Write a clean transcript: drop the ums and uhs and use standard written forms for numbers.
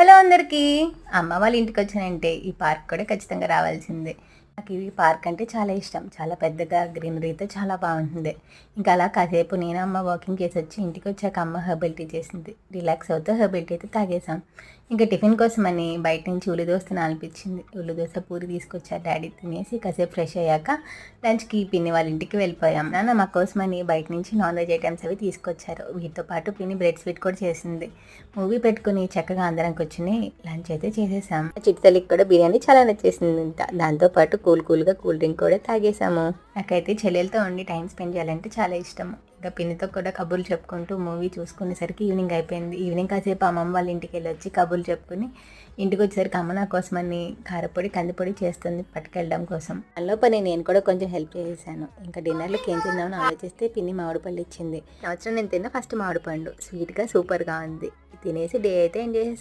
Hello అందరికీ. అమ్మ వాళ్ళ ఇంటికి వచ్చానంటే ఈ పార్క్ కూడా ఖచ్చితంగా రావాల్సిందే. నాకు ఈ పార్క్ అంటే చాలా ఇష్టం. చాలా పెద్దగా గ్రీనరీతో చాలా బాగుంటుంది. ఇంకా అలా కాసేపు నేను అమ్మ వాకింగ్ చేసి వచ్చి ఇంటికి వచ్చాక అమ్మ హెర్బల్ టీ చేసింది. రిలాక్స్ అవుతూ హెర్బల్ టీ అయితే తాగేసాం. ఇంకా టిఫిన్ కోసమని బయట నుంచి ఉల్లి దోశ తినాలనిపించింది. ఉల్లి దోశ పూరి తీసుకొచ్చారు డాడీ. తినేసి కాసేపు ఫ్రెష్ అయ్యాక లంచ్కి పిన్ని వాళ్ళ ఇంటికి వెళ్ళిపోయాం. నాన్న మా కోసమని బయట నుంచి నాన్ వెజ్ ఐటమ్స్ అవి తీసుకొచ్చారు. వీటితో పాటు పిన్ని బ్రెడ్ స్వీట్ కూడా చేసింది. మూవీ పెట్టుకుని చక్కగా అందరం కూర్చుని లంచ్ అయితే చేసేసాం. చిట్తలికి కూడా బిర్యానీ చాలా నచ్చేసింది. దాంతోపాటు కూల్గా కూల్ డ్రింక్ కూడా తాగేసాము. నాకైతే చెల్లెలతో ఉండి టైం స్పెండ్ చేయాలంటే చాలా ఇష్టం. ఇంకా పిన్నితో కూడా కబుర్లు చెప్పుకుంటూ మూవీ చూసుకునేసరికి ఈవినింగ్ అయిపోయింది. ఈవినింగ్ కాసేపు అమ్మమ్మ వాళ్ళ ఇంటికి వెళ్ళి వచ్చి కబుర్లు చెప్పుకుని ఇంటికి వచ్చేసరికి అమ్మ నా కోసమని కారపొడి కందిపొడి చేస్తుంది పట్టుకెళ్ళడం కోసం. అందులో పని నేను కూడా కొంచెం హెల్ప్ చేసేసాను. ఇంకా డిన్నర్లోకి ఏం తిందామని ఆలోచిస్తే పిన్ని మామిడి పళ్ళు ఇచ్చింది. సంవత్సరం నేను తిన్న ఫస్ట్ మామిడి పండు స్వీట్గా సూపర్గా ఉంది. తినేసి డే అయితే ఎంజాయ్ చేశాను.